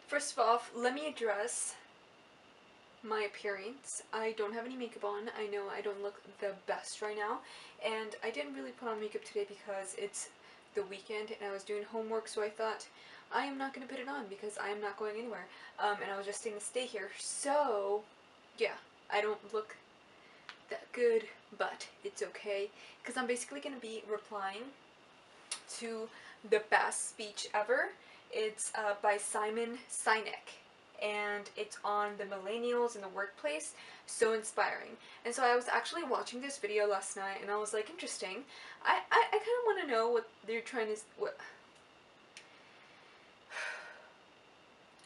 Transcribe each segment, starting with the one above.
First of all, let me address my appearance. I don't have any makeup on. I know I don't look the best right now, and I didn't really put on makeup today because it's the weekend and I was doing homework, so I thought I am not going to put it on because I am not going anywhere. And I was just going to stay here. So, yeah, I don't look that good, but it's okay because I'm basically going to be replying to the best speech ever. It's by Simon Sinek, and it's on the millennials in the workplace. So inspiring. And so I was actually watching this video last night, and I was like, interesting. I kind of want to know what they're trying to what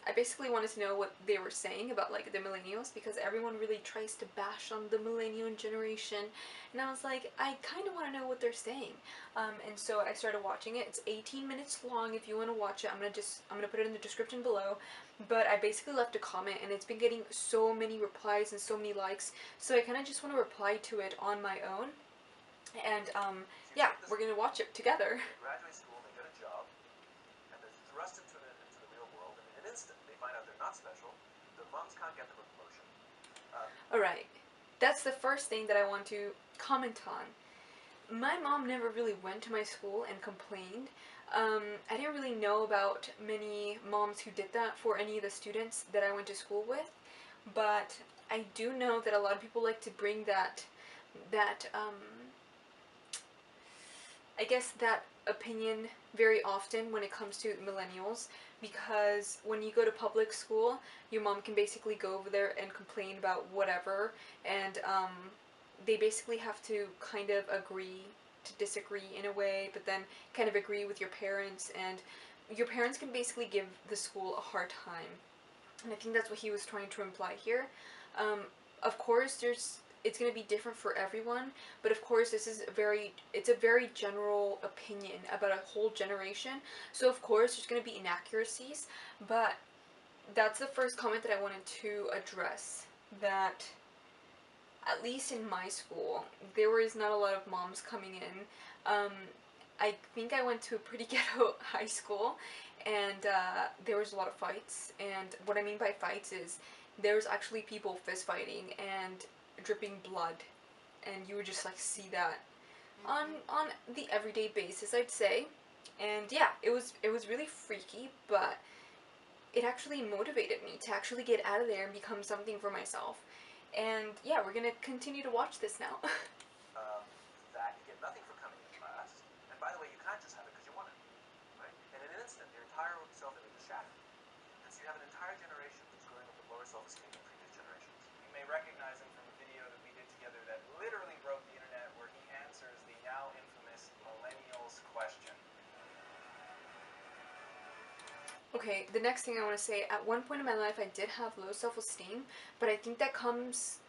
I basically wanted to know what they were saying about like the millennials, because everyone really tries to bash on the millennial generation, and I was like, I kind of want to know what they're saying. And so I started watching it. It's 18 minutes long. If you want to watch it, I'm gonna put it in the description below. But I basically left a comment, and it's been getting so many replies and so many likes. So I kind of just want to reply to it on my own. And yeah, we're gonna watch it together. Graduate school, they get a job, and they're thrust into the real world, and in an instant, they find out they're not special. Their moms can't get them a promotion. Alright, that's the first thing that I want to comment on. My mom never really went to my school and complained. I didn't really know about many moms who did that for any of the students that I went to school with, but I do know that a lot of people like to bring that I guess that opinion very often when it comes to millennials, because when you go to public school, your mom can basically go over there and complain about whatever, and they basically have to kind of agree to disagree in a way, but then kind of agree with your parents, and your parents can basically give the school a hard time. And I think that's what he was trying to imply here. Um, of course, it's going to be different for everyone, but of course it's a very general opinion about a whole generation, so of course there's going to be inaccuracies, but that's the first comment that I wanted to address, that at least in my school there was not a lot of moms coming in. I think I went to a pretty ghetto high school, and there was a lot of fights, and what I mean by fights is there was actually people fist fighting and dripping blood, and you would just like see that on the everyday basis, I'd say. And yeah, it was really freaky, but it actually motivated me to actually get out of there and become something for myself. And yeah, we're gonna continue to watch this now. That you get nothing for coming to class, and by the way, you can't just have it because you want it, right? And in an instant, your entire self-image is shattered, and so you have an entire generation that's growing up with lower self-esteem than previous generations. You may recognize him from a video that we did together that literally broke the internet, where he answers the now infamous millennials question. Okay, the next thing I want to say, at one point in my life I did have low self-esteem, but I think that comes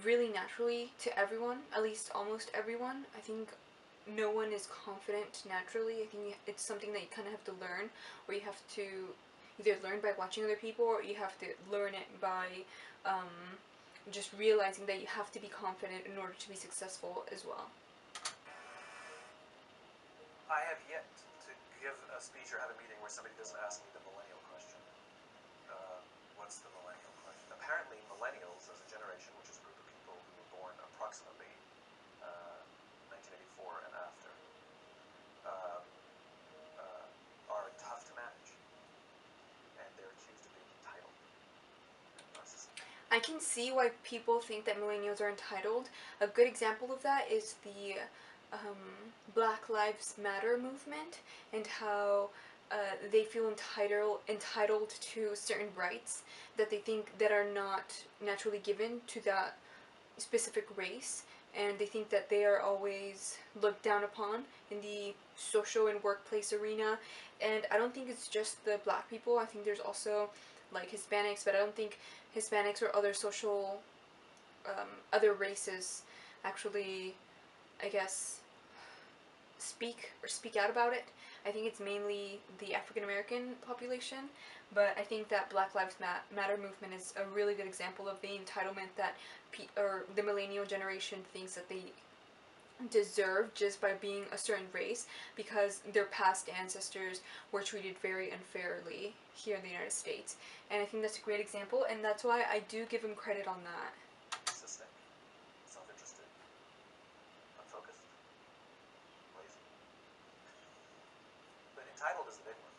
really naturally to everyone, at least almost everyone. I think no one is confident naturally. I think it's something that you kind of have to learn, or you have to either learn by watching other people, or you have to learn it by just realizing that you have to be confident in order to be successful as well. I have yet to give a speech or have a meeting where somebody doesn't ask me the millennial question. What's the millennial question? Apparently, millennials as a generation, which is a group of people who were born approximately 1984 and after, are tough to manage, and they're accused of being entitled and narcissistic. I can see why people think that millennials are entitled. A good example of that is the Black Lives Matter movement, and how they feel entitled to certain rights that they think that are not naturally given to that specific race, and they think that they are always looked down upon in the social and workplace arena. And I don't think it's just the black people. I think there's also like Hispanics, but I don't think Hispanics or other other races actually, I guess, speak out about it. I think it's mainly the African American population, but I think that Black Lives Matter movement is a really good example of the entitlement that or the millennial generation thinks that they deserve just by being a certain race, because their past ancestors were treated very unfairly here in the United States. And I think that's a great example, and that's why I do give him credit on that. Narcissistic, self-interested, unfocused, lazy. But entitled is the big one.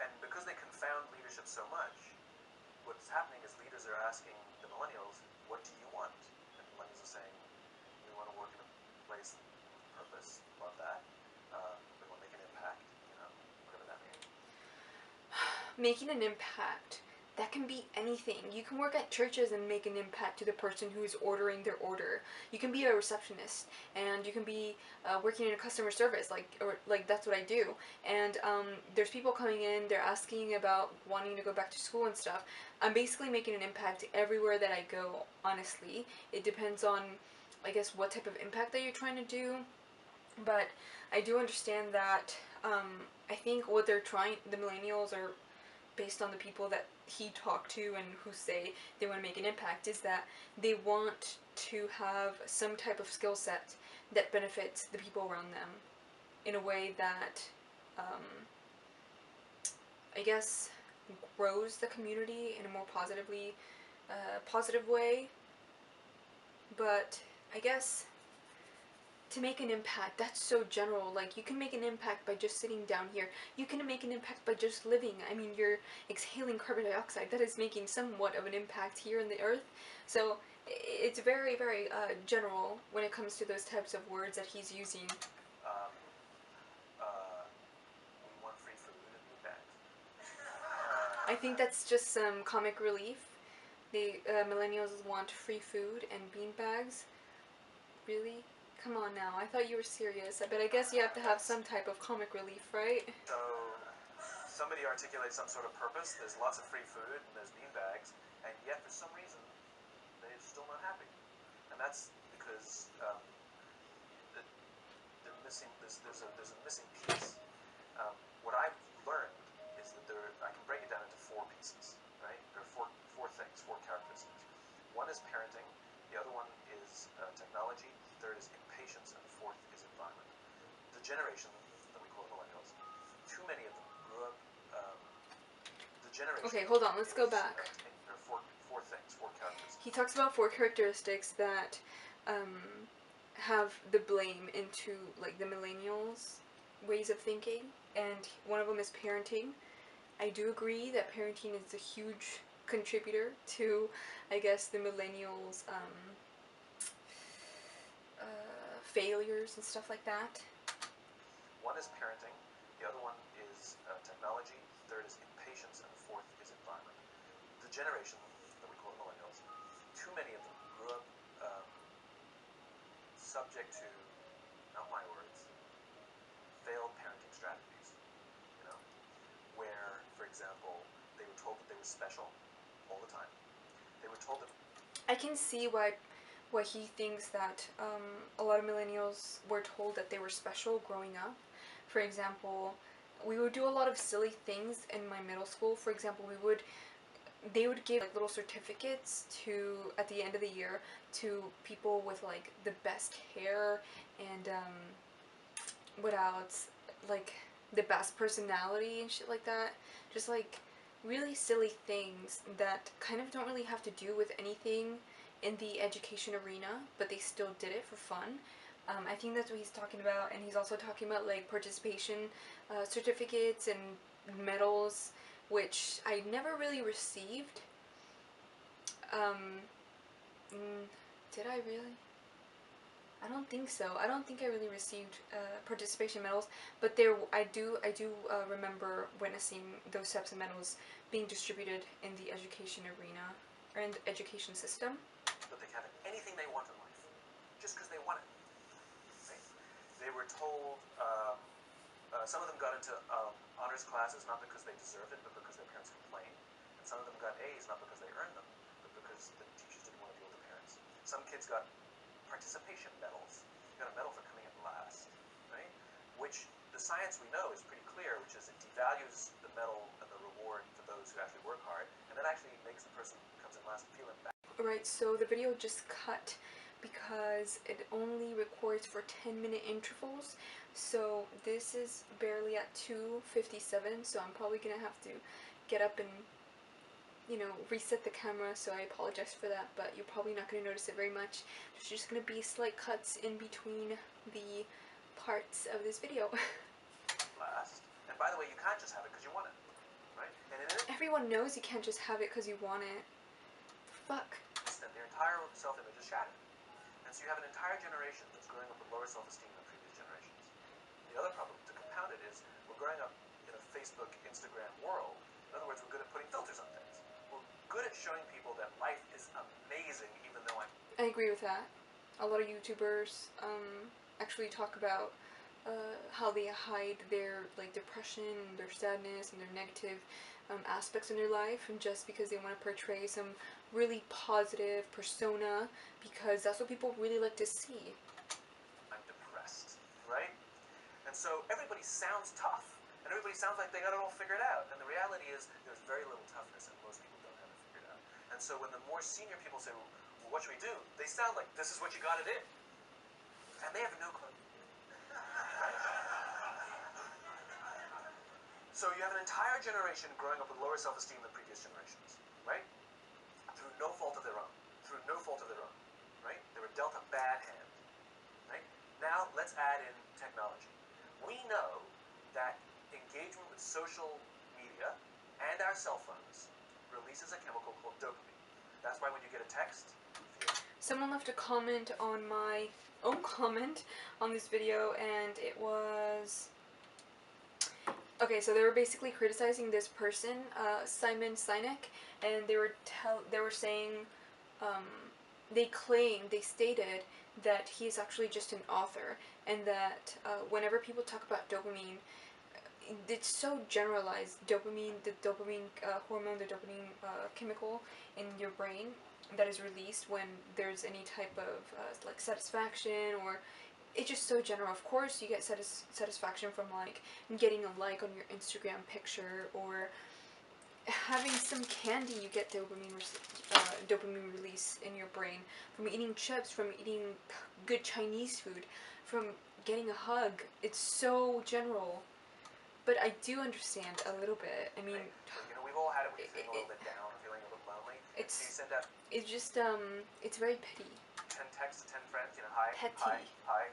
And because they confound leadership so much, what's happening is leaders are asking the millennials, what do you want? And the millennials are saying, we want to work in a place with purpose, love that. We want to make an impact, whatever that means. Making an impact, that can be anything. You can work at churches and make an impact to the person who's ordering their order. You can be a receptionist, and you can be working in a customer service, like that's what I do. And there's people coming in, they're asking about wanting to go back to school and stuff. I'm basically making an impact everywhere that I go, honestly. It depends on, I guess, what type of impact that you're trying to do. But I do understand that I think what the millennials are, based on the people that he talked to and who say they want to make an impact, is that they want to have some type of skill set that benefits the people around them in a way that, I guess, grows the community in a more positive way. But I guess to make an impact, that's so general. Like, you can make an impact by just sitting down here. You can make an impact by just living. I mean, you're exhaling carbon dioxide. That is making somewhat of an impact here in the earth. So it's very, very general when it comes to those types of words that he's using. We want free food and meat bags. I think that's just some comic relief. The millennials want free food and bean bags. Really? Come on now, I thought you were serious. But I guess you have to have some type of comic relief, right? So somebody articulates some sort of purpose, there's lots of free food, and there's bean bags, and yet for some reason, they're still not happy. And that's because they're missing, there's a missing piece. What I've learned is that I can break it down into 4 pieces, right? There are four things, 4 characteristics. One is parenting, the other one is technology, the third is impatience, and the fourth is environment. The generation that we call millennials, too many of them grew up, the generation... Okay, hold on, let's go back. There are four things, 4 characteristics. He talks about 4 characteristics that have the blame into, like, the millennials' ways of thinking, and one of them is parenting. I do agree that parenting is a huge contributor to, I guess, the millennials' failures and stuff like that. One is parenting, the other one is technology, the third is impatience, and the fourth is environment. The generation that we call millennials, too many of them grew up subject to, not my words, failed parenting strategies, where, for example, they were told that they were special all the time. They were told that... I can see why he thinks that a lot of millennials were told that they were special growing up. For example, we would do a lot of silly things in my middle school. For example, they would give, like, little certificates at the end of the year to people with, like, the best hair and what else, like, the best personality and shit like that. Just, like, really silly things that kind of don't really have to do with anything in the education arena, but they still did it for fun. I think that's what he's talking about, and he's also talking about, like, participation certificates and medals, which I never really received. Did I really? I don't think so. I don't think I really received participation medals, but I do remember witnessing those types of medals being distributed in the education arena, or in the education system. But they can have anything they want in life, just because they want it. Right? They were told, some of them got into honors classes not because they deserved it, but because their parents complained. And some of them got A's not because they earned them, but because the teachers didn't want to deal with the parents. Some kids got participation medals. You got a medal for coming in last, right? Which the science we know is pretty clear, which is it devalues the medal and the reward for those who actually work hard, and that actually makes the person who comes in last feel bad. Right, so the video just cut because it only records for 10-minute intervals. So this is barely at 2:57, so I'm probably gonna have to get up and, reset the camera, so I apologize for that, but you're probably not going to notice it very much. There's just going to be slight cuts in between the parts of this video. Last. And by the way, you can't just have it because you want it, right? And in an Everyone knows you can't just have it because you want it. Fuck. instant, their entire self-image is shattered. And so you have an entire generation that's growing up with lower self-esteem than previous generations. The other problem, to compound it, is we're growing up in a Facebook, Instagram world. In other words, we're good at putting filters on things. We're good at showing people that life is amazing, even though I agree with that. A lot of YouTubers actually talk about how they hide their depression, their sadness, and their negative aspects in their life, and just because they want to portray some really positive persona, because that's what people really like to see. I'm depressed, right? And so everybody sounds tough, and everybody sounds like they got it all figured out. And the reality is there's very little toughness, and most people don't have it figured out. And so when the more senior people say, well, what should we do? They sound like this is what you got it in. And they have no clue. So you have an entire generation growing up with lower self-esteem than previous generations, right? Through no fault of their own. Through no fault of their own, right? They were dealt a bad hand, right? Now let's add in technology. We know that engagement with social media and our cell phones releases a chemical called dopamine. That's why when you get a text, Someone left a comment on my own comment on this video, and it was... Okay, so they were basically criticizing this person, Simon Sinek, and they were saying, they stated that he is actually just an author, and that whenever people talk about dopamine, it's so generalized. Dopamine, the dopamine hormone, the dopamine chemical in your brain that is released when there's any type of satisfaction, or it's just so general. Of course, you get satisfaction from getting a like on your Instagram picture, or having some candy. You get dopamine release in your brain from eating chips, from eating good Chinese food, from getting a hug. It's so general, but I do understand a little bit. I mean, we've all had it when you're feeling a little bit down, feeling a little lonely. It's so you send out it's just it's very petty. 10 texts to 10 friends, hi, Petty. hi.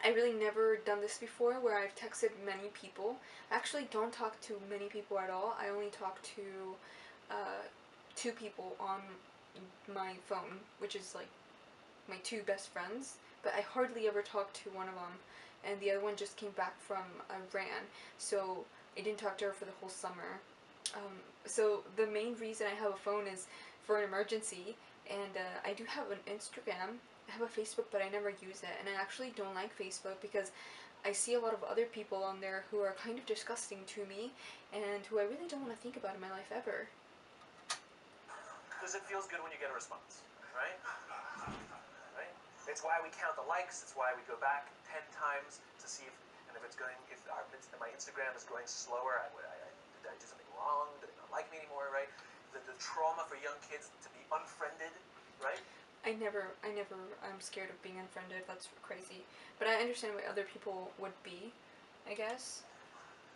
I really never done this before, where I've texted many people. I actually don't talk to many people at all. I only talk to 2 people on my phone, which is my 2 best friends. But I hardly ever talk to one of them, and the other one just came back from Iran, so I didn't talk to her for the whole summer. So the main reason I have a phone is for an emergency, and I do have an Instagram. I have a Facebook, but I never use it, and I actually don't like Facebook because I see a lot of other people on there who are kind of disgusting to me, and who I really don't want to think about in my life ever. Because it feels good when you get a response, right? Right? It's why we count the likes. It's why we go back 10 times to see if my Instagram is going slower. Did I do something wrong? Did they not like me anymore, right? The trauma for young kids to be unfriended, right? I'm scared of being unfriended. That's crazy. But I understand why other people would be, I guess.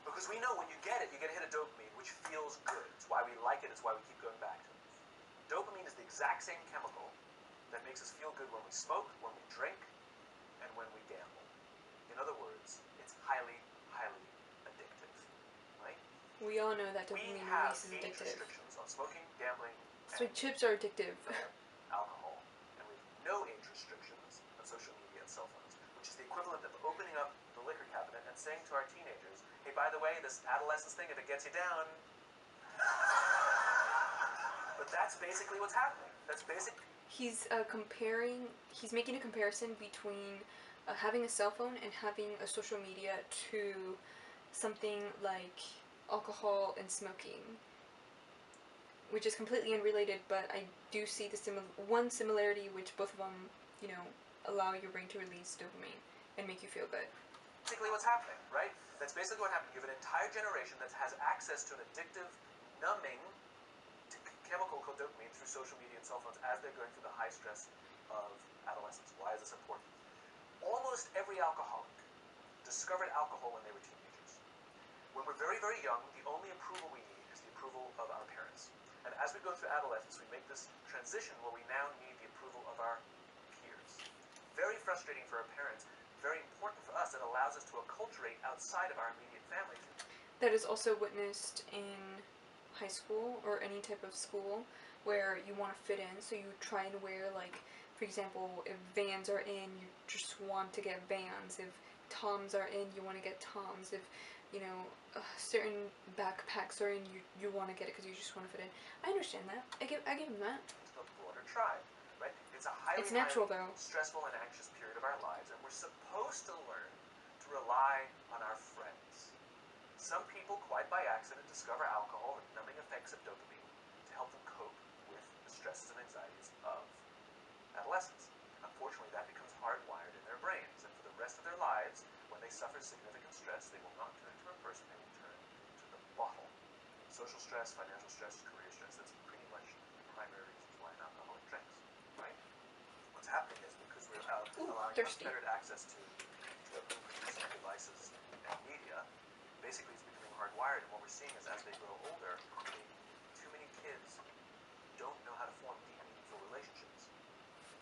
Because we know when you get it, you get a hit of dopamine, which feels good. It's why we like it. It's why we keep going back to it. Dopamine is the exact same chemical that makes us feel good when we smoke, when we drink, and when we gamble. In other words, it's highly, highly addictive, right? We all know that dopamine release is addictive. We have age restrictions on smoking, gambling, so chips are addictive. Alcohol. And we have no age restrictions on social media and cell phones, which is the equivalent of opening up the liquor cabinet and saying to our teenagers, hey, by the way, this adolescence thing, if it gets you down... But that's basically what's happening. That's basic. He's making a comparison between having a cell phone and having a social media to something like alcohol and smoking, which is completely unrelated, but I do see the one similarity, which both of them, allow your brain to release dopamine and make you feel good. Basically what's happening, right? That's basically what happened. You have an entire generation that has access to an addictive, numbing chemical called dopamine through social media and cell phones as they're going through the high stress of adolescence. Why is this important? Almost every alcoholic discovered alcohol when they were teenagers. When we're very, very young, the only approval we need is the approval of our parents. And as we go through adolescence, we make this transition where we now need the approval of our peers. Very frustrating for our parents, very important for us. It allows us to acculturate outside of our immediate family. That is also witnessed in high school or any type of school where you want to fit in, so you try and wear, like, for example, if Vans are in, you just want to get Vans. If Toms are in, you want to get Toms. If, you know, certain backpacks are in, you want to get it because you just want to fit in. I understand that. I give them that. The broader tribe, right? It's a highly, natural, highly though. stressful and anxious period of our lives, and we're supposed to learn to rely on our friends. Some people, quite by accident, discover alcohol and numbing effects of dopamine to help them cope with the stresses and anxieties of adolescence. Unfortunately, that becomes hardwired in their brains, and for the rest of their lives, when they suffer significant stress, they will not turn to a person, they will turn to the bottle. Social stress, financial stress, career stress, that's pretty much the primary reasons why an alcoholic drinks, right? What's happening is because we're allowing thirsty. unfettered access to dopamine-producing devices and media, basically it's becoming hardwired, and what we're seeing is as they grow older, too many kids don't know how to form deep, meaningful relationships.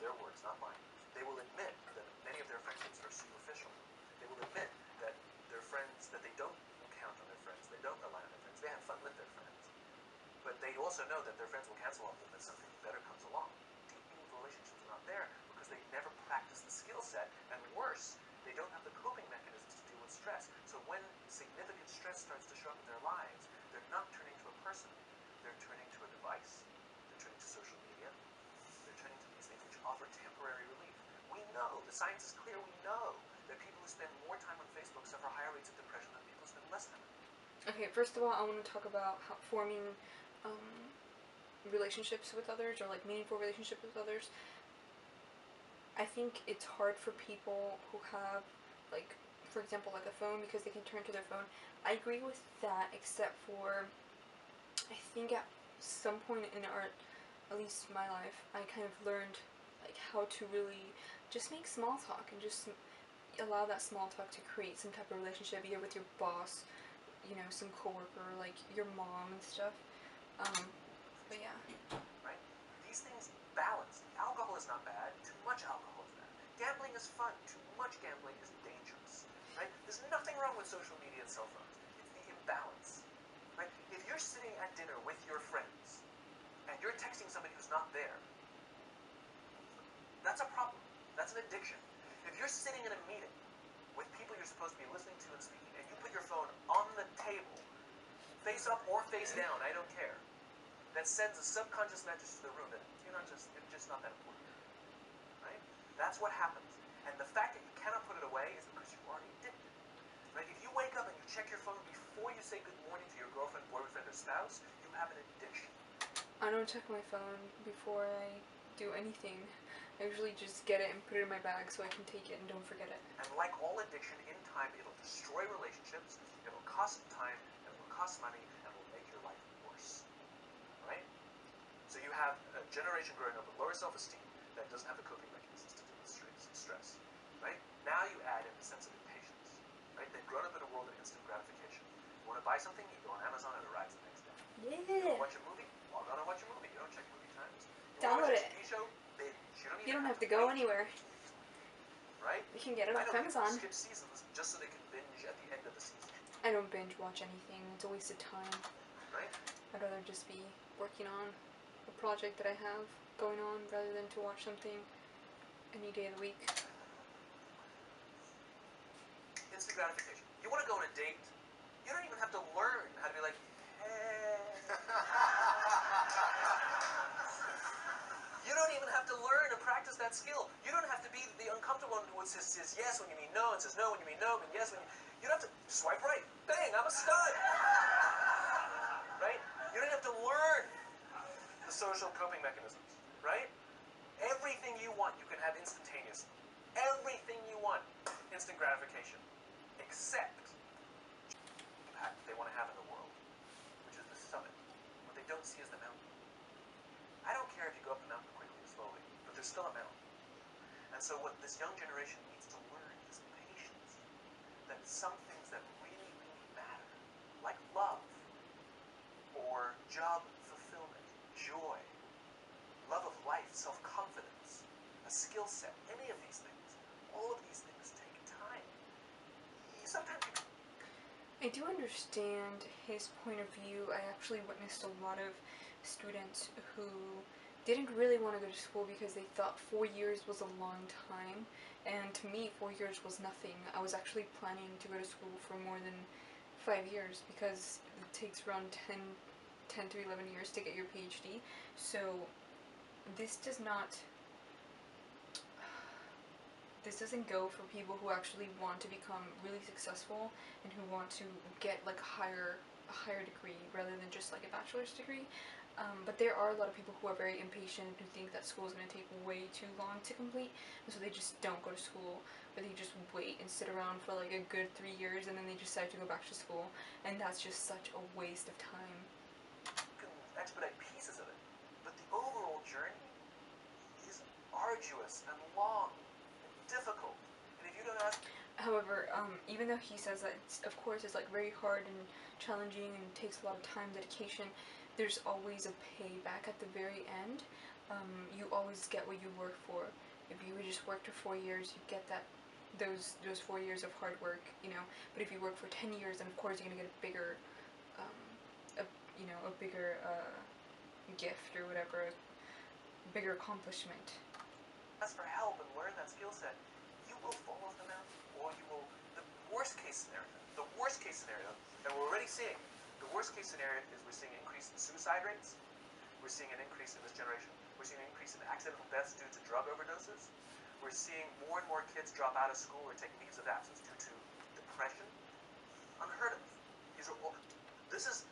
Their words, not mine. They will admit that many of their friendships are superficial. They will admit that their friends, that they don't count on their friends, they don't rely on their friends, they have fun with their friends. But they also know that their friends will cancel on them when something better comes along. Deep, meaningful relationships are not there because they never practice the skill set, and worse, they don't have the coping mechanisms to deal with stress. So when significant stress starts to show up in their lives, they're not turning to a person, they're turning to a device, they're turning to social media, they're turning to these things which offer temporary relief. We know, the science is clear, we know that people who spend more time on Facebook suffer higher rates of depression than people who spend less time. Okay, first of all, I want to talk about how forming relationships with others, or like meaningful relationships with others. I think it's hard for people who have, like, for example, like a phone, because they can turn to their phone. I agree with that, except for, I think at some point in at least my life, I kind of learned, like, how to really just make small talk and just allow that small talk to create some type of relationship, either with your boss, you know, some coworker, like your mom and stuff. But yeah. Right? These things balance. Alcohol is not bad. Too much alcohol is bad. Gambling is fun. Too much gambling is dangerous. Right? There's nothing wrong with social media and cell phones. It's the imbalance. Right? If you're sitting at dinner with your friends and you're texting somebody who's not there, that's a problem. That's an addiction. If you're sitting in a meeting with people you're supposed to be listening to and speaking, and you put your phone on the table, face up or face down, I don't care, that sends a subconscious message to the room that you're just not that important. Right? That's what happens. And the fact that you cannot put it away is because you're already addicted. Right? If you wake up and you check your phone before you say good morning to your girlfriend, boyfriend, or spouse, you have an addiction. I don't check my phone before I do anything. I usually just get it and put it in my bag so I can take it and don't forget it. And like all addiction, in time it'll destroy relationships, it'll cost time, it'll cost money, and will make your life worse. Right? So you have a generation growing up with lower self-esteem that doesn't have the coping mechanisms to deal with stress. Right? Now you add in the sense of impatience. Right? They've grown up in a world of instant gratification. You want to buy something, you go on Amazon and it arrives the next day. You want to watch a movie, log on and watch a movie. You don't check movie times. You Download want to watch it. a TV show, binge. You don't have to go anywhere. Right? You can get it I off know Amazon. people skip seasons just so they can binge at the end of the season. I don't binge watch anything. It's a waste of time. Right? I'd rather just be working on a project that I have going on rather than to watch something any day of the week. Instant gratification. You want to go on a date, you don't even have to learn how to be like, hey. You don't even have to learn and practice that skill. You don't have to be the uncomfortable one who says yes when you mean no, and says no when you mean no, and yes when you don't have to swipe right. Bang, I'm a stud. Right? You don't have to learn the social coping mechanisms. Right? Everything you want, you can have instantaneously. Everything you want, instant gratification. Except the impact they want to have in the world, which is the summit. What they don't see is the mountain. And so what this young generation needs to learn is patience. That some things that really, really matter, like love, or job fulfillment, joy, love of life, self-confidence, a skill set, any of these things, all of these things take time. Sometimes you... I do understand his point of view. I actually witnessed a lot of students who didn't really want to go to school because they thought 4 years was a long time, and to me 4 years was nothing. I was actually planning to go to school for more than 5 years because it takes around 10 to 11 years to get your PhD. So this does not this doesn't go for people who actually want to become really successful and who want to get like a higher degree rather than just like a bachelor's degree. But there are a lot of people who are very impatient who think that school is going to take way too long to complete, and so they just don't go to school, or they just wait and sit around for like a good 3 years and then they decide to go back to school, and that's just such a waste of time. You can expedite pieces of it, but the overall journey is arduous and long and difficult. And if you don't ask... However, even though he says that of course it's like very hard and challenging and takes a lot of time, dedication, there's always a payback at the very end. You always get what you work for. If you just worked for 4 years, you get those 4 years of hard work, you know. But if you work for 10 years, then of course you're gonna get a bigger, a bigger gift or whatever, a bigger accomplishment. Ask for help and learn that skill set, you will fall off the mountain, or you will... The worst case scenario, and we're already seeing, the worst case scenario is we're seeing an increase in suicide rates, we're seeing an increase in this generation, we're seeing an increase in accidental deaths due to drug overdoses, we're seeing more and more kids drop out of school or take leaves of absence due to depression. Unheard of. This is...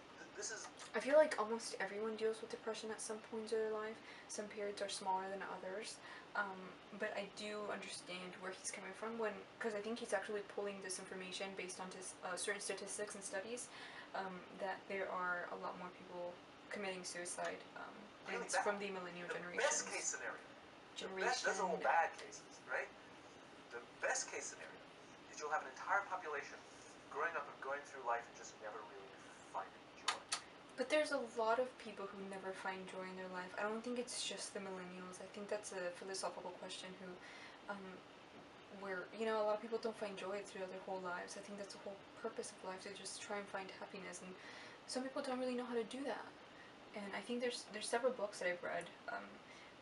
I feel like almost everyone deals with depression at some points of their life. Some periods are smaller than others. But I do understand where he's coming from because I think he's actually pulling this information based on certain statistics and studies, that there are a lot more people committing suicide, and it's from the millennial generation. The best case scenario. Those are all bad cases, right? The best case scenario is you'll have an entire population growing up and going through life and just never really finding joy. But there's a lot of people who never find joy in their life. I don't think it's just the millennials. I think that's a philosophical question where, a lot of people don't find joy throughout their whole lives. I think that's the whole purpose of life, to just try and find happiness, and some people don't really know how to do that. And I think there's several books that I've read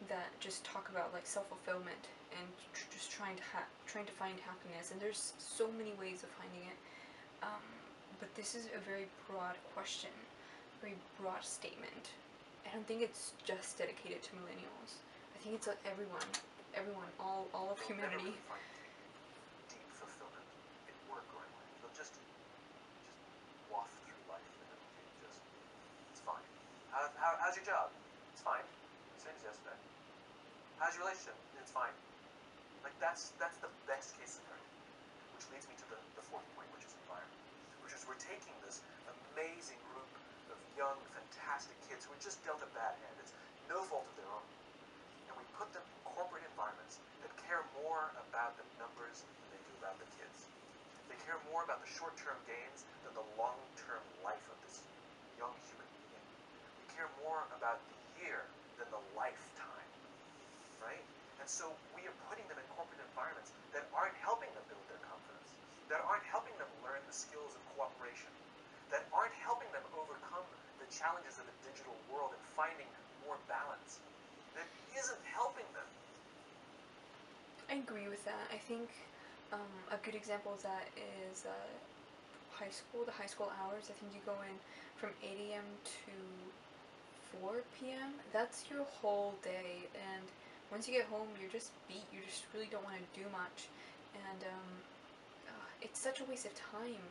that just talk about like self-fulfillment and just trying to find happiness, and there's so many ways of finding it. But this is a very broad question, very broad statement. I don't think it's just dedicated to millennials. I think it's everyone, all of humanity. Never really find deep fulfillment in work or in life. They'll just waft through life and it's fine. How's your job? It's fine. Same as yesterday. How's your relationship? It's fine. Like that's the best case scenario. Which leads me to the fourth point, which is environment. Which is we're taking this amazing group of young, fantastic kids who are just dealt a bad hand. It's no fault of their own. And we put them in corporate environments that care more about the numbers than they do about the kids. They care more about the short-term gains than the long-term life of this young human being. We care more about the year than the lifetime, right? And so we are putting them in corporate environments that aren't helping them build their confidence, that aren't helping them learn the skills of cooperation, that aren't helping them overcome the challenges of the digital world and finding more balance, that isn't helping them. I agree with that. I think a good example of that is high school, the high school hours. I think you go in from 8 a.m. to 4 p.m. That's your whole day, and once you get home, you're just beat. You just really don't want to do much, and it's such a waste of time.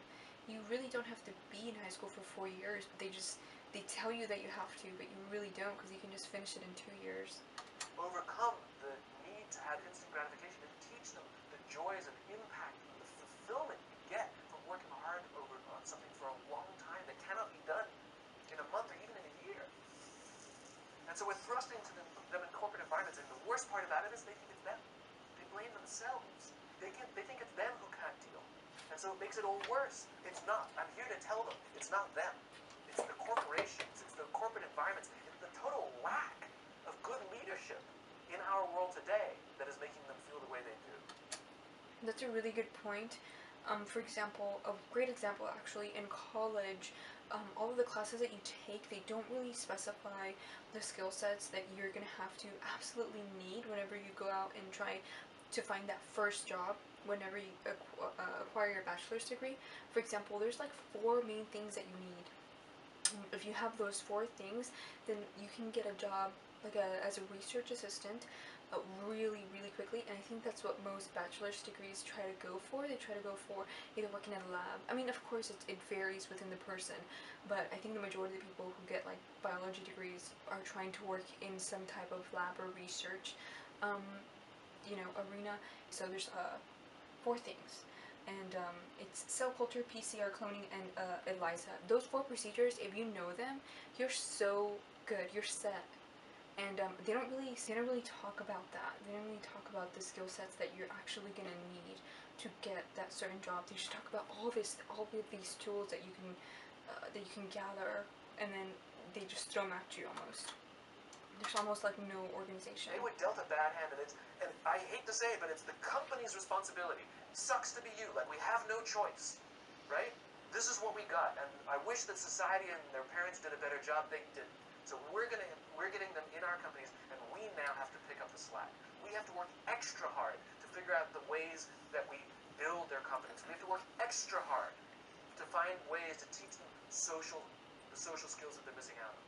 You really don't have to be in high school for 4 years, but they tell you that you have to, but you really don't, because you can just finish it in 2 years. Overcome the need to have instant gratification and teach them the joys and impact and the fulfillment you get from working hard on something for a long time that cannot be done in a month or even in a year. And so we're thrusting to them in corporate environments, and the worst part about it is they think it's them. They blame themselves. They think it's them who can't deal. And so it makes it all worse. It's not. I'm here to tell them it's not them. It's the corporations, it's the corporate environments, it's the total lack of good leadership in our world today that is making them feel the way they do. That's a really good point. For example, a great example actually in college, all of the classes that you take, they don't really specify the skill sets that you're gonna have to absolutely need whenever you go out and try to find that first job whenever you acquire your bachelor's degree. For example, there's like 4 main things that you need. If you have those 4 things, then you can get a job as a research assistant really, really quickly. And I think that's what most bachelor's degrees try to go for. They try to go for either working in a lab. I mean, of course, it varies within the person, but I think the majority of the people who get like biology degrees are trying to work in some type of lab or research, arena. So there's 4 things. And it's cell culture, PCR cloning, and ELISA. Those 4 procedures, if you know them, you're so good. You're set. And they don't really talk about that. They don't really talk about the skill sets that you're actually gonna need to get that certain job. They just talk about all of these tools that you can gather, and then they just throw them at you almost. There's almost like no organization. They were dealt a bad hand, and I hate to say it, but it's the company's responsibility. Sucks to be you. Like, we have no choice, right? This is what we got, and I wish that society and their parents did a better job. They didn't. So we're getting them in our companies, and we now have to pick up the slack. We have to work extra hard to figure out the ways that we build their competence. We have to work extra hard to find ways to teach them the social skills that they're missing out on.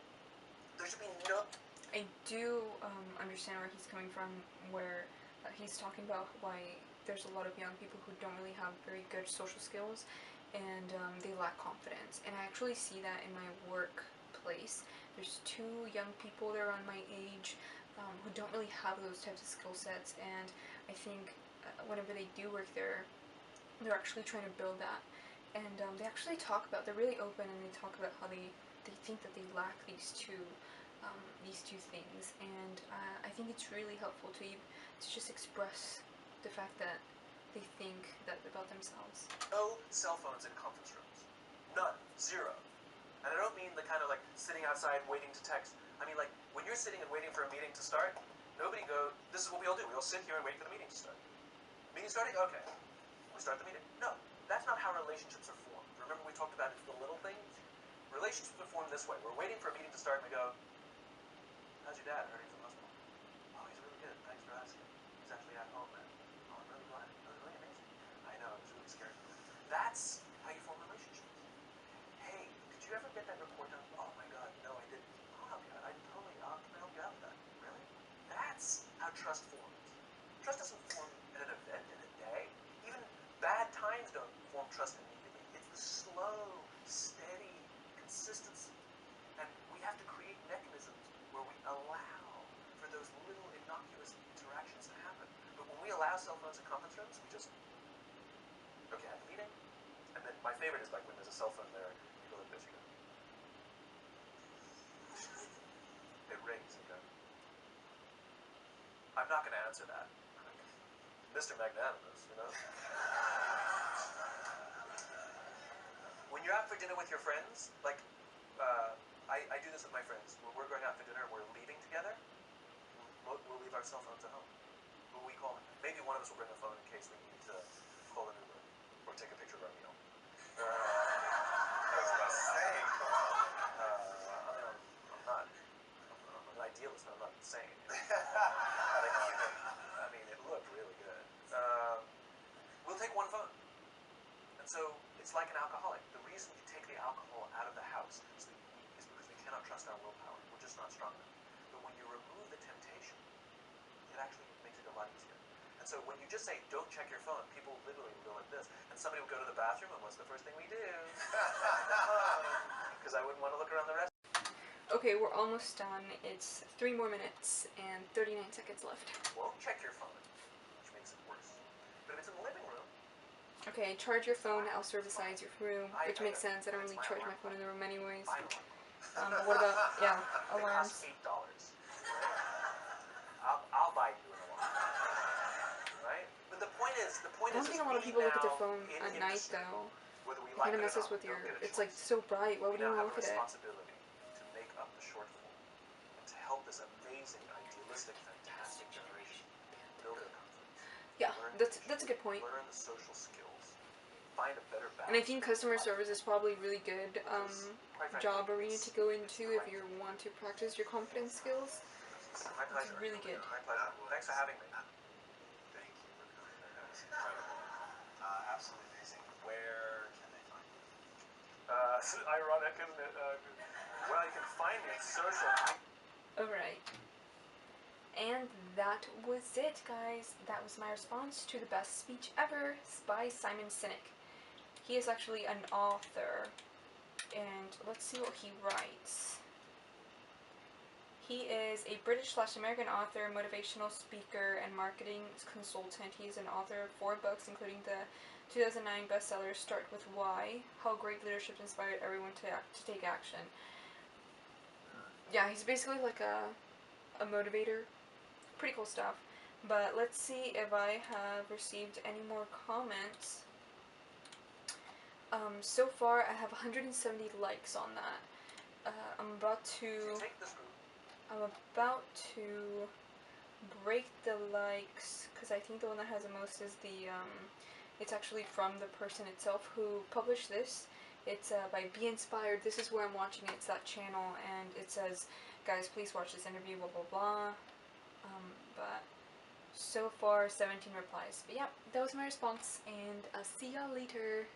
There should be no... I do understand where he's coming from, where he's talking about why there's a lot of young people who don't really have very good social skills, and they lack confidence. And I actually see that in my workplace. There's 2 young people that are around my age who don't really have those types of skill sets, and I think whenever they do work there, they're actually trying to build that. And they're really open, and they talk about how they think that they lack these two things, and I think it's really helpful to just express the fact that they think that about themselves. No cell phones in conference rooms. None. 0. And I don't mean the kind of like sitting outside waiting to text. I mean like when you're sitting and waiting for a meeting to start, nobody this is what we all do. We all sit here and wait for the meeting to start. Meeting starting? Okay. We start the meeting. No, that's not how relationships are formed. Remember we talked about it's the little things? Relationships are formed this way. We're waiting for a meeting to start and we go, how's your dad? I heard he's in the hospital. Oh, he's really good. Thanks for asking. He's actually at home, man. Oh, I'm really glad. That was really amazing. I know, it was really scary. That's how you form relationships. Hey, did you ever get that report done? Oh my god, no, I didn't. I'll help you out. Can I help you out with that? Really? That's how trust forms. Trust doesn't form in an event, in a day. Even bad times don't form trust immediately. It's the slow, steady consistency. And we have to create mechanisms where we allow for those little innocuous interactions to happen. But when we allow cell phones in conference rooms, we just, okay, I have a meeting. And then my favorite is like when there's a cell phone there, you go like this, you go. It rings, you go. I'm not going to answer that. Mr. Magnanimous, you know? When you're out for dinner with your friends, like, I do this with my friends. When we're going out for dinner and we're leaving together, we'll leave our cell phones at home. What we call it. Maybe one of us will bring a phone in case we need to call an Uber or take a picture of our meal. That's what I was saying. I'm an idealist, but I'm not insane. It looked really good. We'll take one phone. And so it's like an alcoholic. The reason you take the alcohol out of the house is because we cannot trust our willpower. We're just not strong enough. But when you remove the temptation, it actually makes it a lot easier. And so when you just say, don't check your phone, people literally will go like this. And somebody will go to the bathroom, and what's the first thing we do? Because I wouldn't want to look around the rest. Okay, we're almost done. It's 3 more minutes and 39 seconds left. Won't check your phone, which makes it worse. But if it's in the living room, okay, charge your phone elsewhere besides your room, which makes sense. I don't really charge my phone in the room anyways. What about, alarms? It costs $8. I'll buy you an alarm. Right? I don't think a lot of people look at their phone at night though. Whether we It like kind of it or messes not, with we your. don't get a It's like choice. so bright. Why We would you now have look a at it? responsibility to make up the shortfall and to help this amazing, idealistic, fantastic generation build their confidence. Yeah, Learn that's patience, a good point. learn the social skills, find a better balance. And I think customer life. service is probably a really good Because, quite frankly, job arena to go it's into the if right you thing. want to practice your confidence skills. My pleasure. Really good. My pleasure. Thanks for having me. Thank you for coming. That was incredible. Absolutely amazing. Where can they find you? Ironic, isn't it? Well, you can find me on social. Alright. And that was it, guys. That was my response to The Best Speech Ever by Simon Sinek. He is actually an author. And let's see what he writes. He is a British/American author, motivational speaker, and marketing consultant. He is an author of 4 books, including the 2009 bestseller Start With Why, How Great Leadership Inspired Everyone to Take Action. Yeah, he's basically like a motivator. Pretty cool stuff. But let's see if I have received any more comments. So far I have 170 likes on that. I'm about to break the likes, because I think the one that has the most is the, it's actually from the person itself who published this. It's by Be Inspired. This is where I'm watching it. It's that channel, and it says, guys, please watch this interview, blah, blah, blah. But so far, 17 replies. But yeah, that was my response, and I'll see y'all later.